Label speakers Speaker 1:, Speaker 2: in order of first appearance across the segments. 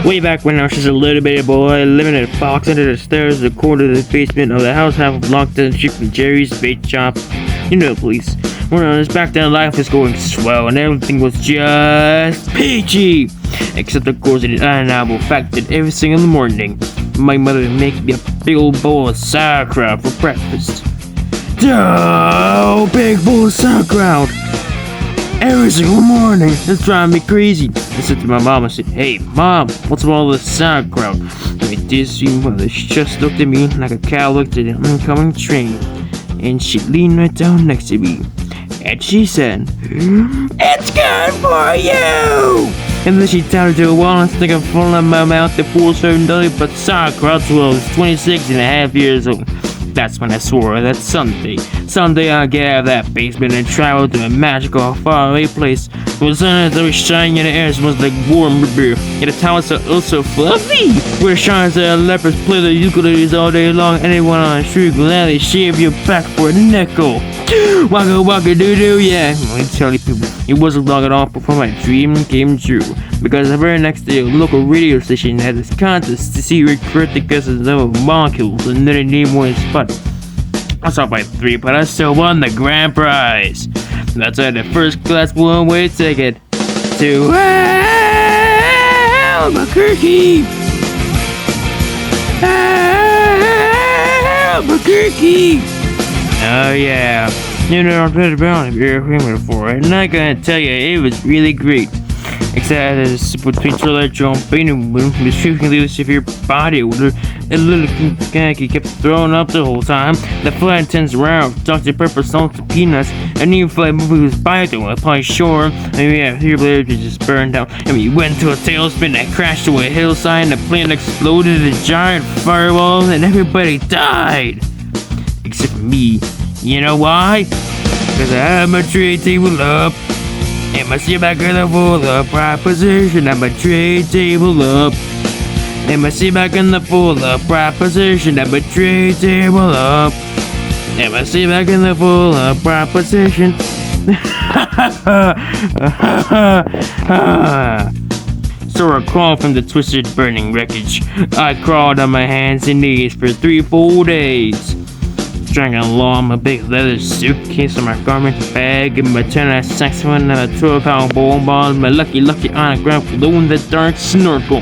Speaker 1: Way back when I was just a little bitty boy, living in a box under the stairs in the corner of the basement of the house half a block down the street from Jerry's bait shop. You know, please. When I was back then, life was going swell and everything was just peachy. Except of course the undeniable fact that every single morning, my mother would make me a big old bowl of sauerkraut for breakfast. Oh, big bowl of sauerkraut! Every single morning, it's driving me crazy. I said to my mom, I said, "Hey, Mom, what's with all this sauerkraut?" My dizzy mother just looked at me like a cow looked at an oncoming train. And she leaned right down next to me. And she said, "It's good for you!" And then she tied to a wall and stuck a full in my mouth to pour certain dolly, but sauerkraut till I was 26 and a half years old. That's when I swore that someday I'll get out of that basement and travel to a magical, faraway place where the sun is always shining and the air smells like warm beer, and the towers are also fluffy, where shines and leopards play the ukuleles all day long. Anyone on the street gladly shave your back for a nickel. Waka waka doo doo, yeah. I tell you people, it wasn't long at all before my dream came true. Because the very next day, a local radio station had this contest to see who correct the guesses of molecules and their name was spot. I was off by 3, but I still won the grand prize. That's why the first class one-way ticket to Albuquerque. Albuquerque. Oh yeah, you know I've heard about it before, and I'm gonna tell you it was really great. Except as between Trailer jumping and restricting the severe body odor, a little khaki kept throwing up the whole time. The flight turns around, Dr. Pepper, salt and peanuts. A new flight movie was biting upon shore, and yeah, here later just burned down. And we went to a tailspin that crashed to a hillside, and the plane exploded in a giant fireball, and everybody died. Except for me. You know why? Because I had my tray table up. And my seat back in the full up right position. And my tray table up. And my seat back in the full up right position. And my tray table up. And my seat back in the full up right position. So I crawled from the twisted burning wreckage. I crawled on my hands and knees for 3 full days. Dragging along my big leather suitcase and my garment bag and my 10-ounce saxophone and a 12-pound ball and my lucky autograph glow in the dark snorkel.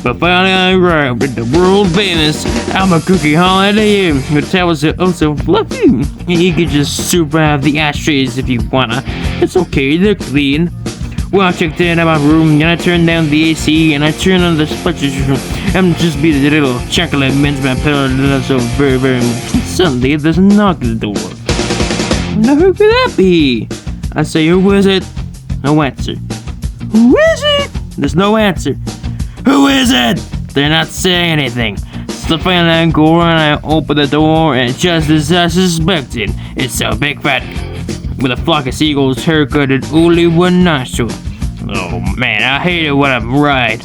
Speaker 1: But finally I arrived at the world famous Albuquerque Holiday Inn. The towers are also fluffy. And you can just survive the ashtrays if you wanna. It's okay, they're clean. Well, I checked in at my room and I turned down the AC and I turned on the splashers and just be the little chocolate mints my pillow so very, very much. Suddenly there's a knock at the door. Now who could that be? I say, who is it? No answer. Who is it? There's no answer. Who is it? They're not saying anything. So finally I go and I open the door and just as I suspected, it's a big fat with a flock of seagulls, haircut and only one nostril. Oh man, I hate it when I'm right.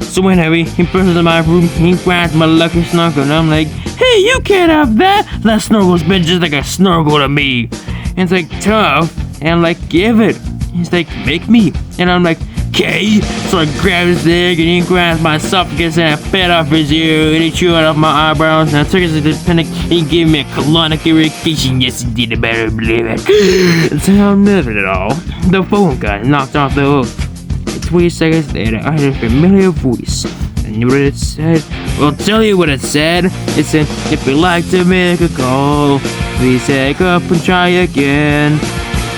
Speaker 1: So anyway, he bursts into my room, he grabs my lucky snorkel, and I'm like, "Hey, you can't have that! That snorkel's been just like a snorkel to me." And it's like, tough, and I'm like, "Give it." He's like, "Make me." And I'm like, "Okay." So I grab his leg, and he grabs my esophagus, and I fed off his ear, and he chewed off my eyebrows, and I took it to the panic, he gave me a colonic irrigation. Yes, he did, I better believe it. And so I'll never at all. The phone got knocked off the hook. 20 seconds later, I heard a familiar voice. I knew what it said. Well, I'll tell you what it said. It said, "If you'd like to make a call, please hang up and try again.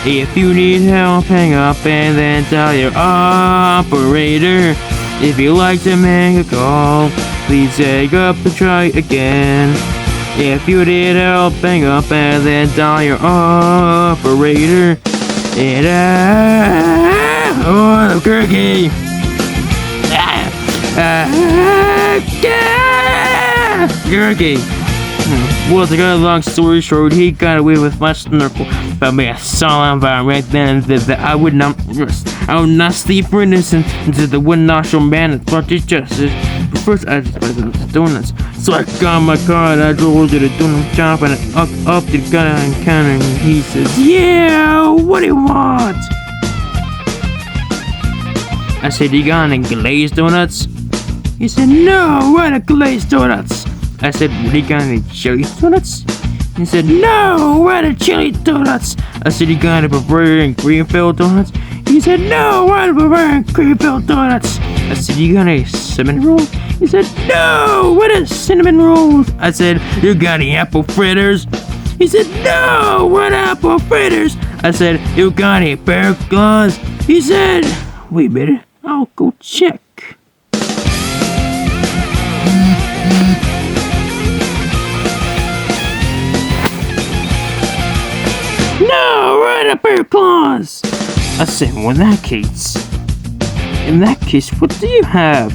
Speaker 1: If you need help, hang up and then tell your operator. If you'd like to make a call, please hang up and try again. If you need help, hang up and then dial your operator." And Albuquerque. Albuquerque. Well, to cut a long story short, he got away with my snorkel, but me a solid environment right then that I would not rest. I would not sleep for innocent until the one nostril man that brought you justice. But first, I just wanted the donuts. So I got my car and I drove to the donut shop and I up to the guy on the counter and he says, "Yeah, what do you want?" I said, "You got any glazed donuts?" He said, no, what a glazed donuts. I said, what do you got any chili donuts? He said, no, what a chili donuts. I said, you got a bavarian cream-filled donuts? He said, no, what a bavarian cream-filled donuts. I said, you got any cinnamon rolls? He said, no, what a cinnamon rolls. I said, you got any apple fritters? He said, no, what apple fritters? I said, you got any bear claws? He said, wait a minute, I'll go check. No, what a bear claws? I said, well, in that case, what do you have?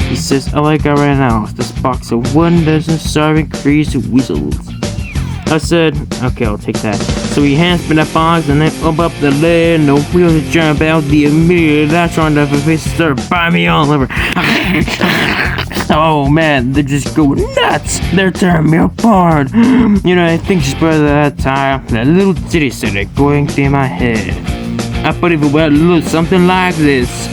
Speaker 1: He says, all I got right now is this box of 1 dozen sorry crazy weasels. I said, okay, I'll take that. So he hands me that box and then open up the lid and the wheels jump out. The immediate latch on the face start biting me all over. Oh man, they're just going nuts. They're tearing me apart. You know, I think just by that time, that little titty started going through my head. I put it well, look something like this.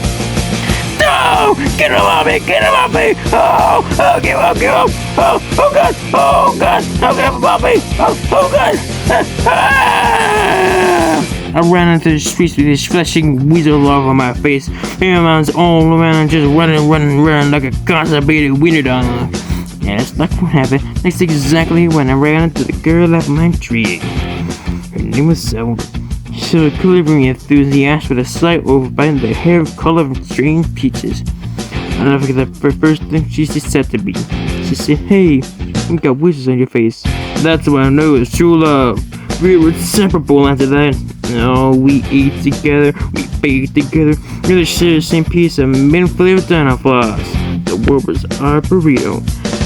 Speaker 1: No! Get him off me! Get him off me! Oh, get him! Get him! Oh God! Oh God! Oh, get him off me! Oh God! I ran into the streets with this flashing weasel all over my face. Everyone's all around, just running like a constipated wiener dog. And it's like what happened. That's exactly when I ran into the girl at my tree. Her name was Zelda. She was a culinary enthusiast with a slight overbite and the hair color of strange peaches. I'll never forget the first thing she said to me. She said, hey, you got wishes on your face. That's what I know is true love. We were inseparable after that. Oh, we ate together, we baked together, we shared the same piece of mint flavored dino floss. The world was our burrito.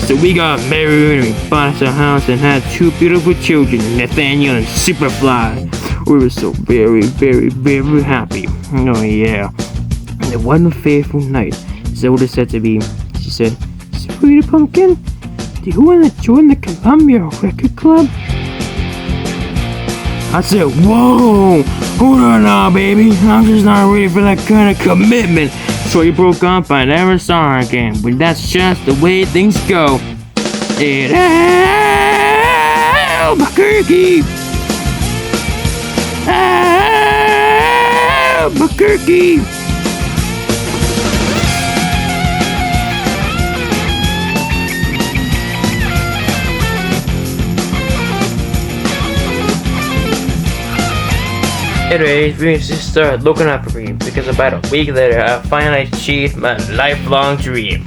Speaker 1: So we got married and we bought us a house and had 2 beautiful children, Nathaniel and Superfly. We were so very, very, very happy. Oh yeah. And it one fateful night, Zelda said to me, she said, Sweetie Pumpkin, do you want to join the Columbia Record Club? I said, whoa, hold on now, baby. I'm just not ready for that kind of commitment. So we broke up. I never saw her again. But that's just the way things go. In Albuquerque. Albuquerque. Anyways, we just started looking up for me because about a week later, I finally achieved my lifelong dream.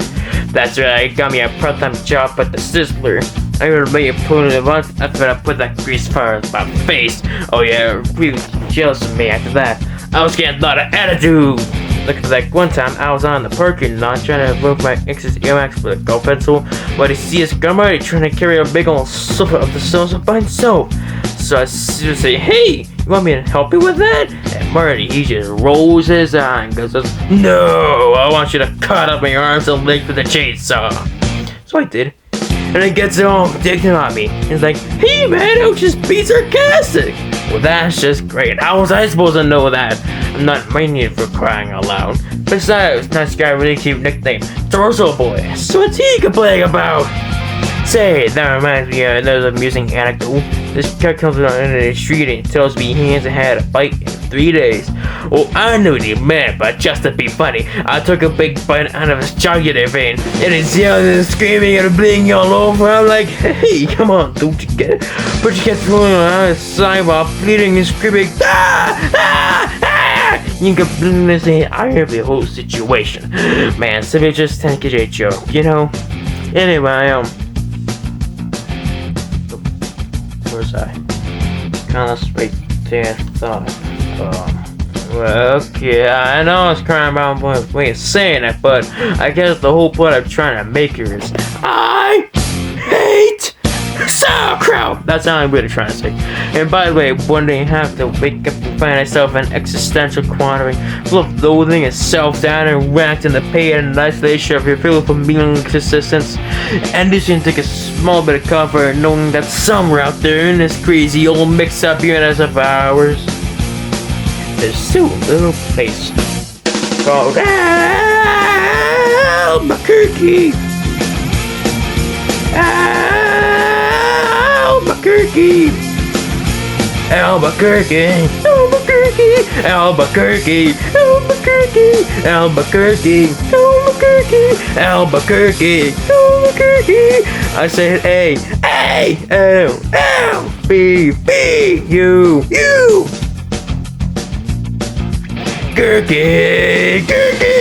Speaker 1: That's right, I got me a part-time job at the Sizzler. I would be put it once after I put that grease fire in my face. Oh yeah, really jealous of me after that. I was getting a lot of attitude. Like one time, I was on the parking lot trying to remove my ex's earwax with a gold pencil, but I see his grandma trying to carry a big old sofa of the sofa by himself. So I just say, hey, you want me to help you with that? And Marty, he just rolls his eye and goes, no, I want you to cut up my arms and legs with a chainsaw. So I did. And he gets all indignant on me. He's like, hey man, it was just be sarcastic. Well, that's just great. How was I supposed to know that? I'm not minded for crying out loud. Besides, nice guy, really cute nickname, Torso Boy. So what's he complaining about? Say, that reminds me of another amusing anecdote. This guy comes on into the street and tells me he hasn't had a bite in 3 days. Well, I knew what he meant, but just to be funny, I took a big bite out of his jugular vein, and he's yelling and screaming and bleeding all over. I'm like, hey, come on, don't you get it? But you kept throwing on his side while bleeding and screaming, You can completely iron the whole situation. Man, so we just take it a joke, you know? Anyway, where's I? Kind of straight there, thought. Well, okay, I know it's crying about my way of saying it, but I guess the whole point I'm trying to make here is I hate sauerkraut. That's how I'm really trying to say. And by the way, one day you have to wake up and find yourself in existential quandary, full of loathing and self-doubt and wrapped in the pain and isolation of your feeling for meaningless existence. And this can take a small bit of comfort knowing that somewhere out there in this crazy old mix-up universe of ours, there's still a little place called Albuquerque. Albuquerque. Albuquerque. Albuquerque. Albuquerque. Albuquerque. Albuquerque. Albuquerque. Albuquerque. Albuquerque. I said A. A. L. L. B. B. U. U. Gurky. Gurky.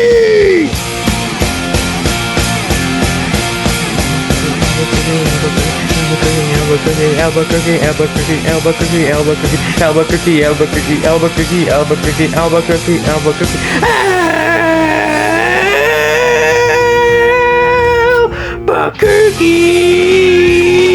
Speaker 1: Albuquerque, Albuquerque, Albuquerque, Albuquerque, Albuquerque, Albuquerque, Albuquerque, Albuquerque, Albuquerque, Albuquerque, Albuquerque, Albuquerque.